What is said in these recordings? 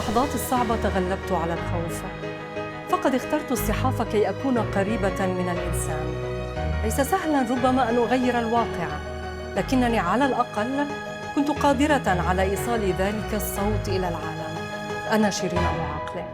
اللحظات الصعبة تغلبت على الخوف، فقد اخترت الصحافة كي أكون قريبة من الإنسان. ليس سهلاً ربما أن أغير الواقع، لكنني على الأقل كنت قادرة على إيصال ذلك الصوت إلى العالم. أنا شيرين أبو عقلة.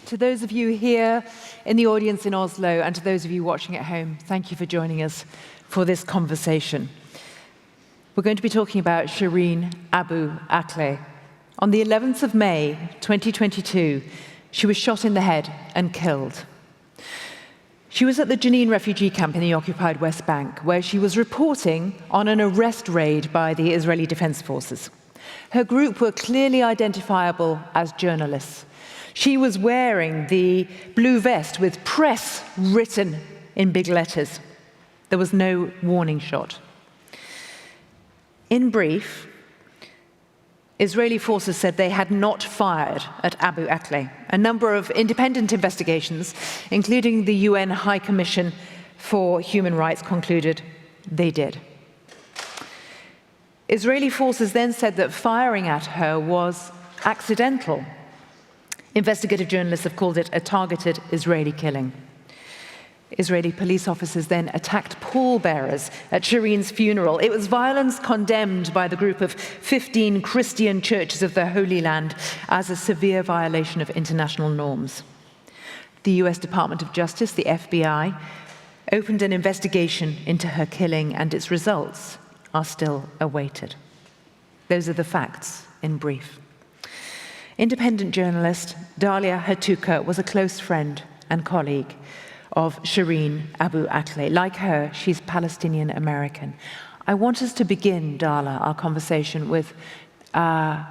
To those of you here in the audience in Oslo and to those of you watching at home, thank you for joining us for this conversation. We're going to be talking about Shireen Abu Akleh. On the 11th of May, 2022, she was shot in the head and killed. She was at the Jenin refugee camp in the occupied West Bank, where she was reporting on an arrest raid by the Israeli Defense Forces. Her group were clearly identifiable as journalists. She was wearing the blue vest with press written in big letters. There was no warning shot. In brief, Israeli forces said they had not fired at Abu Akleh. A number of independent investigations, including the UN High Commission for Human Rights, concluded they did. Israeli forces then said that firing at her was accidental. Investigative journalists have called it a targeted Israeli killing. Israeli police officers then attacked pallbearers at Shireen's funeral. It was violence condemned by the group of 15 Christian churches of the Holy Land as a severe violation of international norms. The US Department of Justice, the FBI, opened an investigation into her killing, and its results are still awaited. Those are the facts in brief. Independent journalist Dalia Hatuqa was a close friend and colleague of Shireen Abu Akleh. Like her, she's Palestinian American. I want us to begin, Dalia, our conversation with Shireen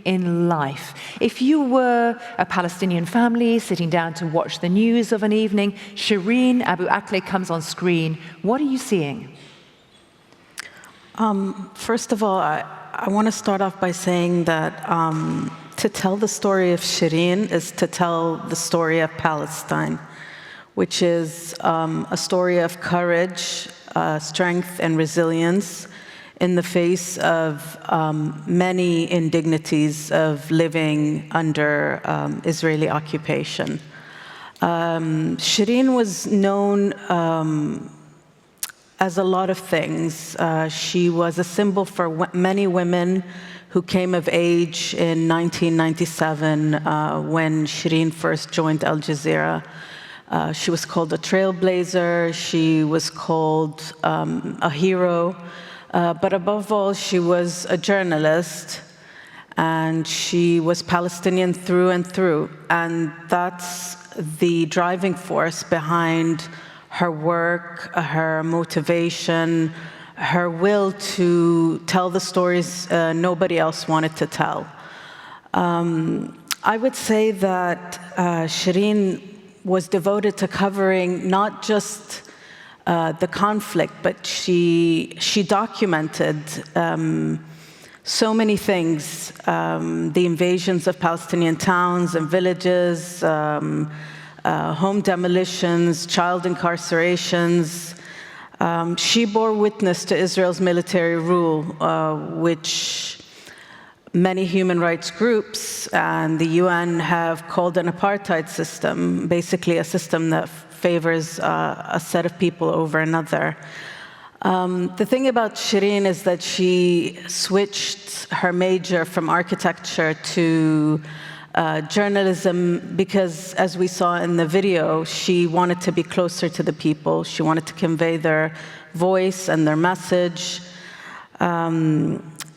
in life. If you were a Palestinian family sitting down to watch the news of an evening, Shireen Abu Akleh comes on screen. What are you seeing? First of all, I want to start off by saying that to tell the story of Shireen is to tell the story of Palestine, which is a story of courage, strength, and resilience in the face of many indignities of living under Israeli occupation. Shireen was known as a lot of things. She was a symbol for many women who came of age in 1997 when Shireen first joined Al Jazeera. She was called a trailblazer, she was called a hero, but above all, she was a journalist, and she was Palestinian through and through. And that's the driving force behind her work, her motivation, her will to tell the stories nobody else wanted to tell. I would say that Shireen was devoted to covering not just the conflict, but she documented so many things, the invasions of Palestinian towns and villages, home demolitions, child incarcerations. She bore witness to Israel's military rule, which many human rights groups and the UN have called an apartheid system, basically a system that favors a set of people over another. The thing about Shireen is that she switched her major from architecture to journalism because, as we saw in the video, she wanted to be closer to the people. She wanted to convey their voice and their message.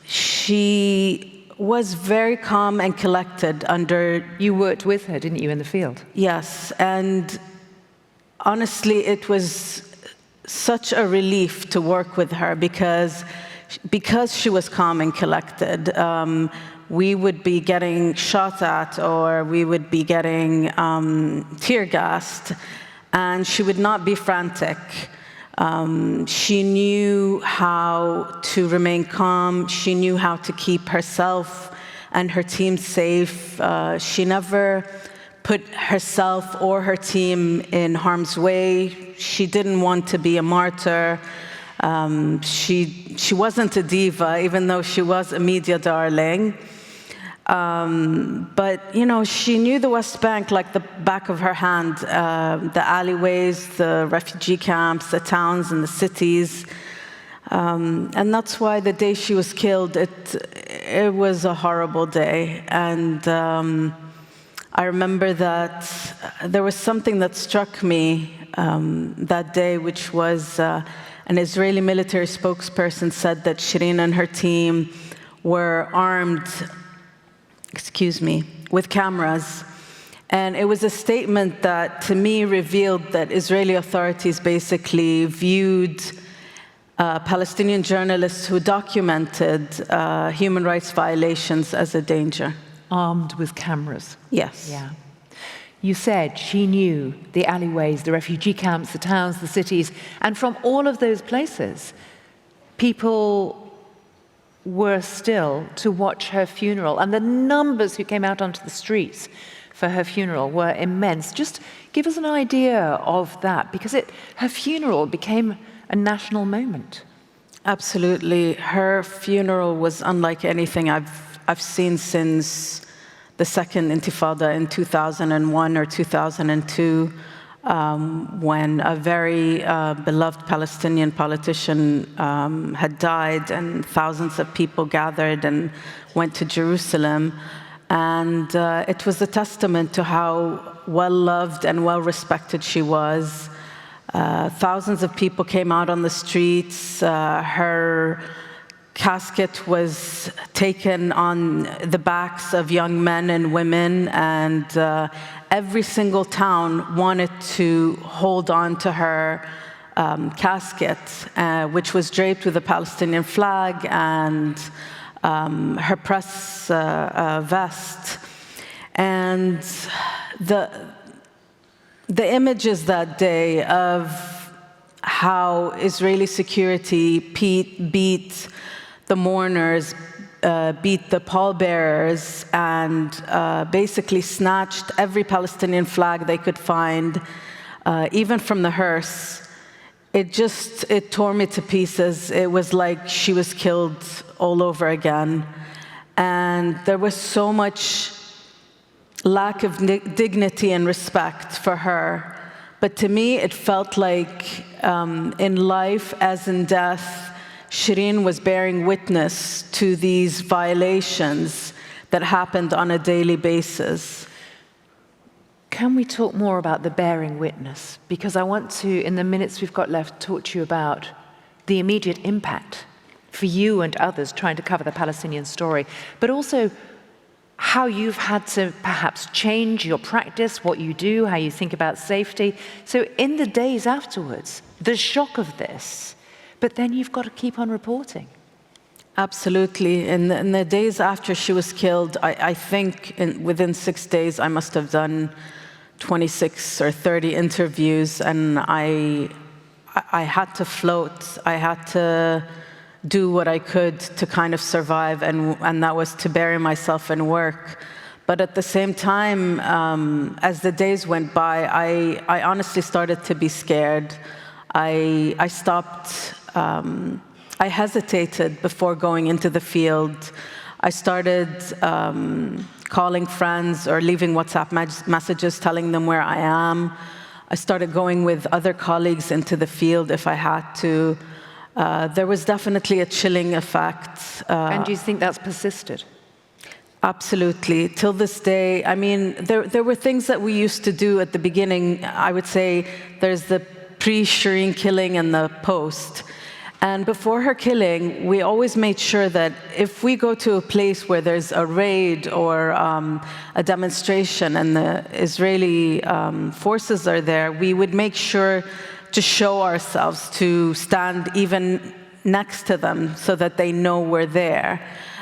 She was very calm and collected under... You worked with her, didn't you, in the field? Yes, and honestly, it was such a relief to work with her because she was calm and collected. We would be getting shot at or we would be getting tear gassed, and she would not be frantic. She knew how to remain calm. She knew how to keep herself and her team safe. She never put herself or her team in harm's way. She didn't want to be a martyr. She wasn't a diva, even though she was a media darling. But, you know, she knew the West Bank like the back of her hand, the alleyways, the refugee camps, the towns and the cities. And that's why the day she was killed, it was a horrible day. And I remember that there was something that struck me that day, which was an Israeli military spokesperson said that Shireen and her team were armed, with cameras. And it was a statement that, to me, revealed that Israeli authorities basically viewed Palestinian journalists who documented human rights violations as a danger. Armed with cameras? Yes. Yeah. You said she knew the alleyways, the refugee camps, the towns, the cities, and from all of those places, people were still to watch her funeral, and the numbers who came out onto the streets for her funeral were immense. Just give us an idea of that, because her funeral became a national moment. Absolutely. Her funeral was unlike anything I've seen since the Second Intifada in 2001 or 2002. When a very beloved Palestinian politician had died and thousands of people gathered and went to Jerusalem. And it was a testament to how well-loved and well-respected she was. Thousands of people came out on the streets. Her casket was taken on the backs of young men and women, and every single town wanted to hold on to her casket, which was draped with a Palestinian flag and her press vest. And the images that day of how Israeli security beat the mourners, beat the pallbearers, and basically snatched every Palestinian flag they could find, even from the hearse. It tore me to pieces. It was like she was killed all over again. And there was so much lack of dignity and respect for her. But to me, it felt like in life as in death, Shireen was bearing witness to these violations that happened on a daily basis. Can we talk more about the bearing witness? Because I want to, in the minutes we've got left, talk to you about the immediate impact for you and others trying to cover the Palestinian story, but also how you've had to perhaps change your practice, what you do, how you think about safety. So in the days afterwards, the shock of this, but then you've got to keep on reporting. Absolutely. In the days after she was killed, I think within 6 days, I must have done 26 or 30 interviews, and I had to float. I had to do what I could to kind of survive, and that was to bury myself in work. But at the same time, as the days went by, I honestly started to be scared. I stopped, I hesitated before going into the field. I started calling friends or leaving WhatsApp messages telling them where I am. I started going with other colleagues into the field if I had to. There was definitely a chilling effect. And do you think that's persisted? Absolutely. Till this day, I mean, there were things that we used to do at the beginning. I would say there's the pre-Shireen killing and the post. And before her killing, we always made sure that if we go to a place where there's a raid or a demonstration and the Israeli forces are there, we would make sure to show ourselves, to stand even next to them so that they know we're there.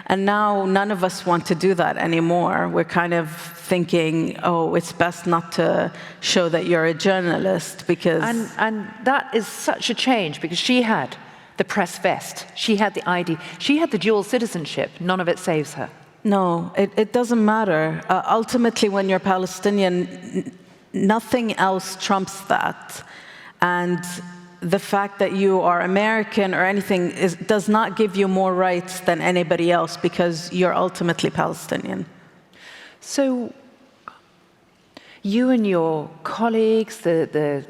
And now none of us want to do that anymore. We're kind of thinking, oh, it's best not to show that you're a journalist because... And that is such a change because she had the press vest, she had the ID, she had the dual citizenship. None of it saves her. No, it doesn't matter. Ultimately, when you're Palestinian, nothing else trumps that. And the fact that you are American or anything does not give you more rights than anybody else because you're ultimately Palestinian. So you and your colleagues, the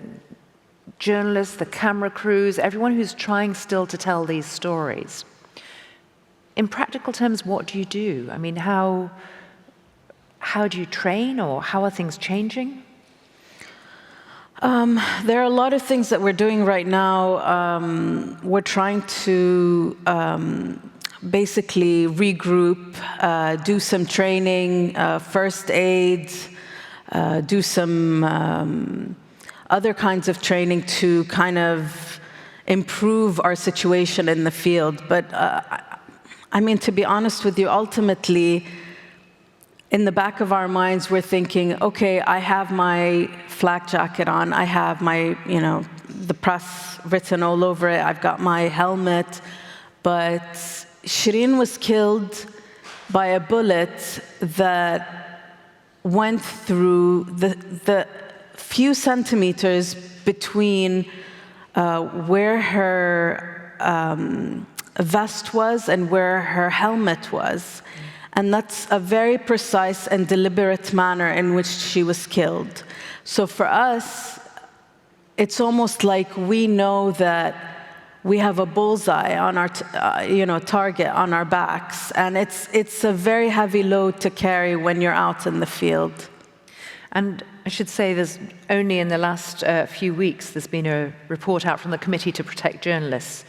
journalists, the camera crews, everyone who's trying still to tell these stories, in practical terms, what do you do? I mean, how do you train, or how are things changing? There are a lot of things that we're doing right now. We're trying to basically regroup, do some training, first aid, do some other kinds of training to kind of improve our situation in the field. But I mean, to be honest with you, ultimately, in the back of our minds, we're thinking, okay, I have my flak jacket on, I have my, the press written all over it, I've got my helmet, but Shireen was killed by a bullet that went through the few centimeters between where her vest was and where her helmet was. And that's a very precise and deliberate manner in which she was killed. So for us, it's almost like we know that we have a bullseye on our, target on our backs. And it's a very heavy load to carry when you're out in the field. And I should say there's only in the last few weeks, there's been a report out from the Committee to Protect Journalists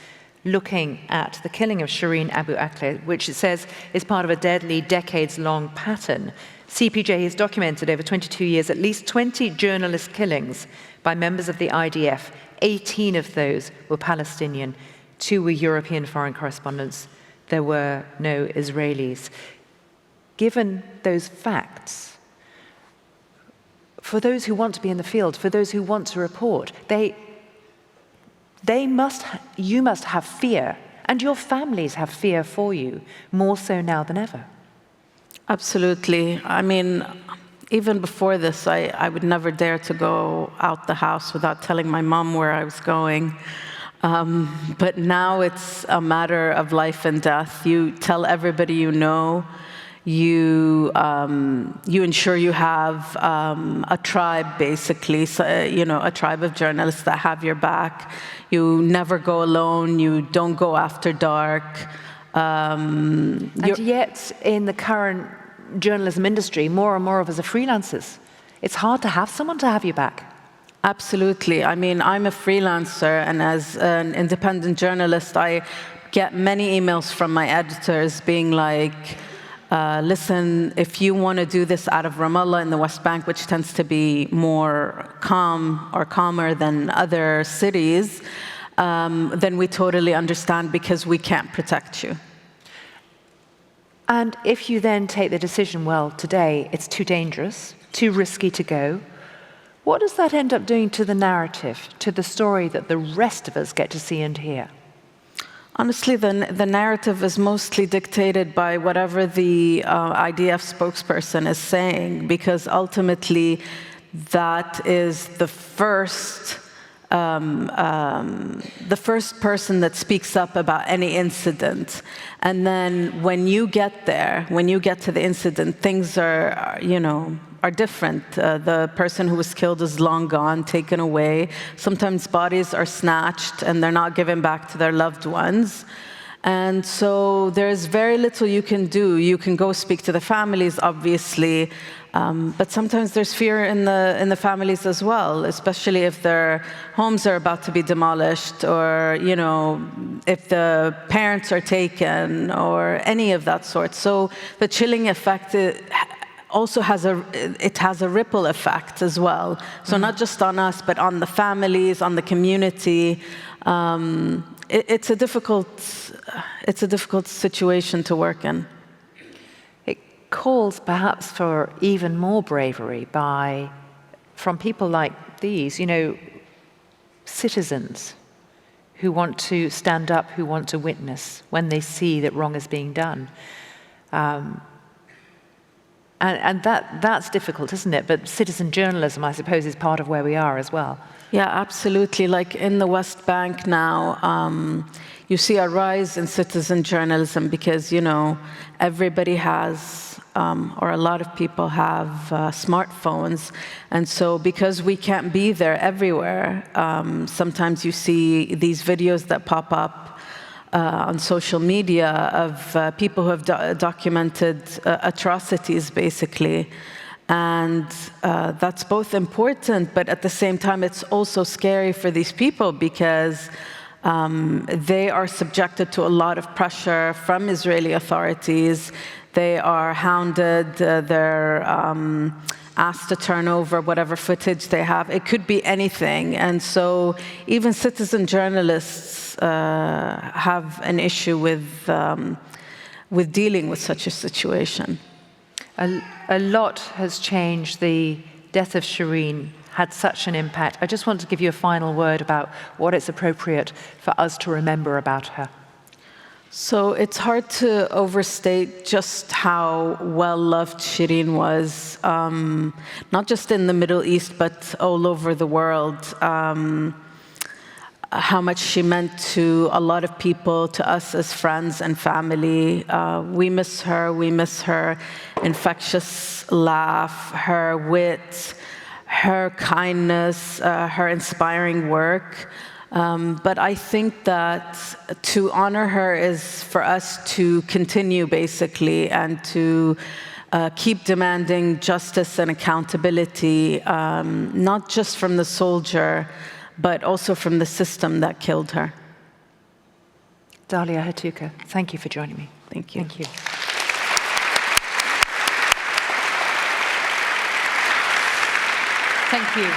looking at the killing of Shireen Abu Akleh, which it says is part of a deadly, decades-long pattern. CPJ has documented over 22 years at least 20 journalist killings by members of the IDF. 18 of those were Palestinian. 2 were European foreign correspondents. There were no Israelis. Given those facts, for those who want to be in the field, for those who want to report, you must have fear, and your families have fear for you, more so now than ever. Absolutely. I mean, even before this, I would never dare to go out the house without telling my mom where I was going. But now it's a matter of life and death. You tell everybody you know. You ensure you have a tribe, basically, so, a tribe of journalists that have your back. You never go alone. You don't go after dark. And yet, in the current journalism industry, more and more of us are freelancers. It's hard to have someone to have your back. Absolutely. I mean, I'm a freelancer, and as an independent journalist, I get many emails from my editors being like, listen, if you want to do this out of Ramallah in the West Bank, which tends to be more calm or calmer than other cities, then we totally understand because we can't protect you. And if you then take the decision, well, today it's too dangerous, too risky to go, what does that end up doing to the narrative, to the story that the rest of us get to see and hear? Honestly, the narrative is mostly dictated by whatever the IDF spokesperson is saying, because ultimately that is the first the first person that speaks up about any incident. And then when you get there, when you get to the incident, things are different. The person who was killed is long gone, taken away. Sometimes bodies are snatched and they're not given back to their loved ones. And so there's very little you can do. You can go speak to the families, obviously, but sometimes there's fear in the families as well, especially if their homes are about to be demolished, or if the parents are taken, or any of that sort. So the chilling effect also has a ripple effect as well. So not just on us, but on the families, on the community. It's a difficult situation to work in. It calls perhaps for even more bravery from people like these, citizens who want to stand up, who want to witness when they see that wrong is being done. And that's difficult, isn't it? But citizen journalism, I suppose, is part of where we are as well. Yeah, absolutely. Like in the West Bank now, you see a rise in citizen journalism because, everybody has, or a lot of people have smartphones. And so because we can't be there everywhere, sometimes you see these videos that pop up on social media of people who have documented atrocities, basically. And that's both important, but at the same time, it's also scary for these people because they are subjected to a lot of pressure from Israeli authorities. They are hounded, they're asked to turn over whatever footage they have. It could be anything. And so even citizen journalists have an issue with dealing with such a situation. A lot has changed. The death of Shireen had such an impact. I just want to give you a final word about what it's appropriate for us to remember about her. So it's hard to overstate just how well-loved Shireen was, not just in the Middle East, but all over the world. How much she meant to a lot of people, to us as friends and family. We miss her infectious laugh, her wit, her kindness, her inspiring work. But I think that to honor her is for us to continue, basically, and to keep demanding justice and accountability, not just from the soldier, but also from the system that killed her. Dalia Hatuqa, thank you for joining me. Thank you. Thank you. Thank you.